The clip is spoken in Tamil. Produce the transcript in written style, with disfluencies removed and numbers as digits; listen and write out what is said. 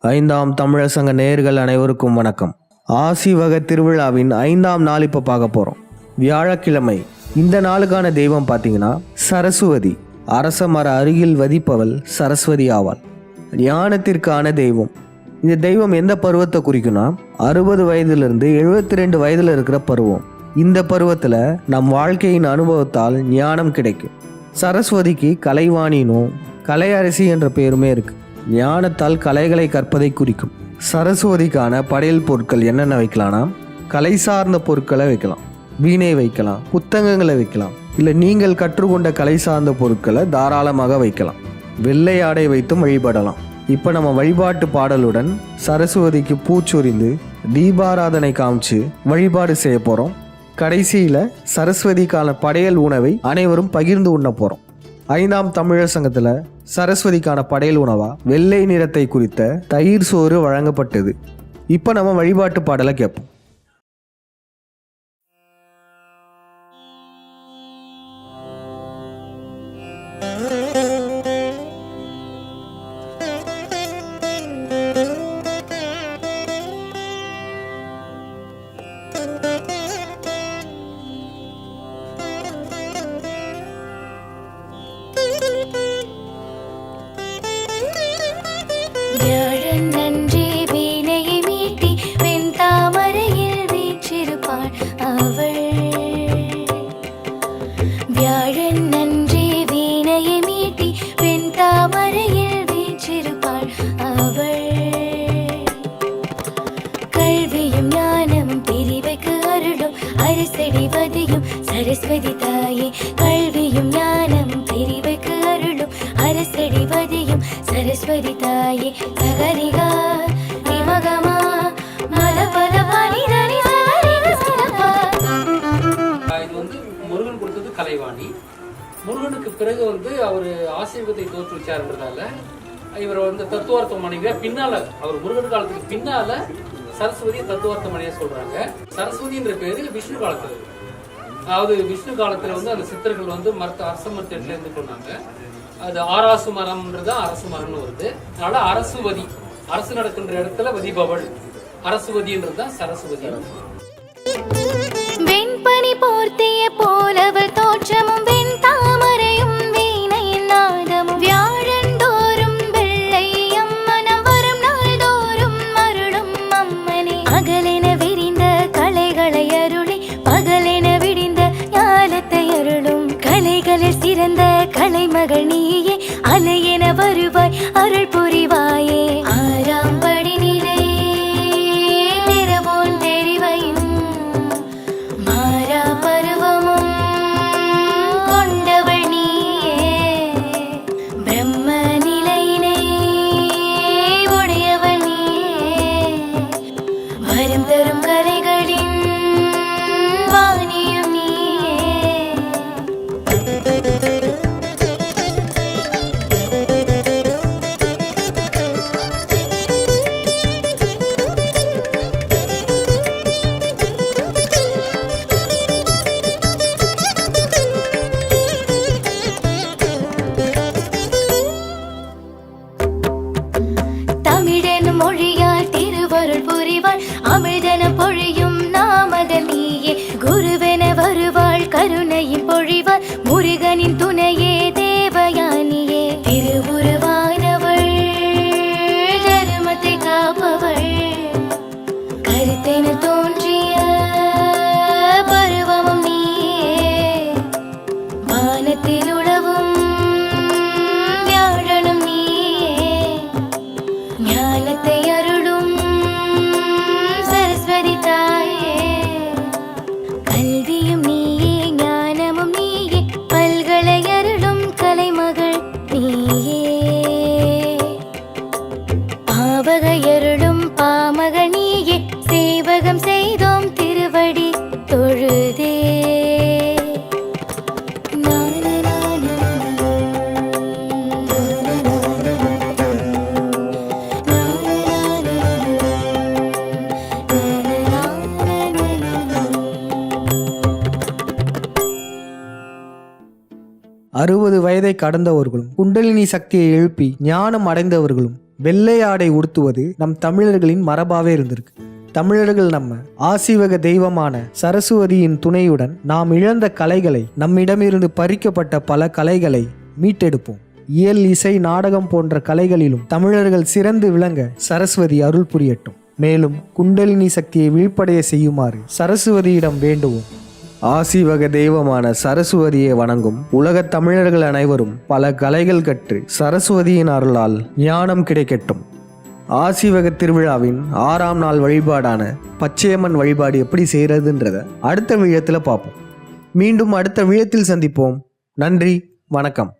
ஐந்தாம் தமிழர் சங்க நேயர்கள் அனைவருக்கும் வணக்கம். ஆசி வகை திருவிழாவின் 5ஆம் நாள் இப்போ பார்க்க போகிறோம். வியாழக்கிழமை. இந்த நாளுக்கான தெய்வம் பார்த்தீங்கன்னா சரஸ்வதி. அரச மர அருகில் வதிப்பவள் சரஸ்வதி ஆவாள். ஞானத்திற்கான தெய்வம். இந்த தெய்வம் எந்த பருவத்தை குறிக்கும்னா 60 வயதிலிருந்து 72 வயதில் இருக்கிற பருவம். இந்த பருவத்தில் நம் வாழ்க்கையின் அனுபவத்தால் ஞானம் கிடைக்கும். சரஸ்வதிக்கு கலைவாணினும் கலையரசி என்ற பெயருமே இருக்கு. ஞானத்தால் கலைகளை கற்பதை குறிக்கும். சரஸ்வதிக்கான படையல் பொருட்கள் என்னென்ன வைக்கலாம்னா, கலை சார்ந்த பொருட்களை வைக்கலாம், வீணை வைக்கலாம், புத்தகங்களை வைக்கலாம், இல்லை நீங்கள் கற்றுக்கொண்ட கலை சார்ந்த பொருட்களை தாராளமாக வைக்கலாம். வெள்ளை ஆடை வைத்தும் வழிபடலாம். இப்போ நம்ம வழிபாட்டு பாடலுடன் சரஸ்வதிக்கு பூச்சொரிந்து தீபாராதனை காமிச்சு வழிபாடு செய்ய போகிறோம். கடைசியில் சரஸ்வதிக்கான படையல் உணவை அனைவரும் பகிர்ந்து உண்ண போகிறோம். 5ஆம் தமிழர் சங்கத்தில் சரஸ்வதிக்கான படையல் உணவா வெள்ளை நிறத்தை குறித்த தயிர் சோறு வழங்கப்பட்டது. இப்போ நம்ம வழிபாட்டு பாடலை கேட்போம். சரஸ்வதி தாயே கல்வியும் ஞானமும் தெரிவைக்கு அருளும் அரசடி வதியும் சரஸ்வதி தாயே சகரிகா நிமகமா மலபல பனிதனி சகரிக சிறப்பா. இது முருகன் கொடுத்தது கலைவாணி. முருகனுக்கு பிறகு அவர் ஆசீர்வாதத்தை தோற்றுவிச்சாருன்றதால இவர் தத்துவார்த்த மனைவியா பின்னால அவர் முருகன் காலத்துக்கு பின்னால சரஸ்வதி தத்துவார்த்த மனைவியா சொல்றாங்க. சரஸ்வதின்ற பேரு விஷ்ணு காலத்துல, அதாவது விஷ்ணு காலத்துல அந்த சித்தர்கள் அரச மரத்துல இருந்து கொண்டாங்க. அது ஆராசு மரம்ன்றது அரசு மரம்னு வருது. அதனால அரசுவதி, அரசு நடக்கின்ற இடத்துல வதிபவள், அரசுவதின்றதுதான் சரஸ்வதி. வெண்பனி போர்த்திய போலவர் தோற்றமும் வெண் தாமரையும் வீணையின் நாதமும் வியாழந்தோறும் வெள்ளை அம்மனம் வரும் நாள்தோறும் அருளும் அம்மனே அகலென விரிந்த கலைகளை அருளி பகலென கலைகளில் சிறந்த கலைமகள் நீயே அலையென வருவாய் அருள் புரிவாயே. ஆறாம் படி நிலை நிறவோன் தெரிவையும் மாறா பருவமும் கொண்டவள் நீயே பிரம்ம நிலையினை உடையவள் நீயே வரம் தரும் கலைகளின் வாணியும் நீயே. 'அமிழ்தன பொழியும் நாமதல் நீயே குருவென வருவாள் கருணையின் பொழிவாள் முருகனின் துணையே தேவயானியே திருவுருவானவள் தருமத்தை காப்பவள் கருத்தென தோன்றிய பருவமும் நீயே வானத்தில் உழவும் வியாழனும் நீயே ஞானத்தை அருளும் சரஸ்வதி தாயே கல்வியும் நீயே ஞானமும் நீயே பல்கலை அருளும் கலைமகள் நீயே பாவகை அருளும் பாமகள் நீயே சேவகம் செய்தோம் திருவடி தொழுதே. அறுபது வயதை கடந்தவர்களும் குண்டலினி சக்தியை எழுப்பி ஞானம் அடைந்தவர்களும் வெள்ளை ஆடை உடுத்துவது நம் தமிழர்களின் மரபாவே இருந்திருக்கு. தமிழர்கள் நம்ம ஆசீவக தெய்வமான சரஸ்வதியின் துணையுடன் நாம் இழந்த கலைகளை, நம்மிடமிருந்து பறிக்கப்பட்ட பல கலைகளை மீட்டெடுப்போம். இயல், இசை, நாடகம் போன்ற கலைகளிலும் தமிழர்கள் சிறந்து விளங்க சரஸ்வதி அருள் புரியட்டும். மேலும் குண்டலினி சக்தியை விழிப்படைய செய்யுமாறு சரஸ்வதியிடம் வேண்டுவோம். ஆசீவக தெய்வமான சரஸ்வதியை வணங்கும் உலகத் தமிழர்கள் அனைவரும் பல கலைகள் கற்று சரஸ்வதியின் அருளால் ஞானம் கிடைக்கட்டும். ஆசீவக திருவிழாவின் 6ஆம் நாள் வழிபாடான பச்சையம்மன் வழிபாடு எப்படி செய்யறதுன்றத அடுத்த விழத்தில் பார்ப்போம். மீண்டும் அடுத்த விழத்தில் சந்திப்போம். நன்றி, வணக்கம்.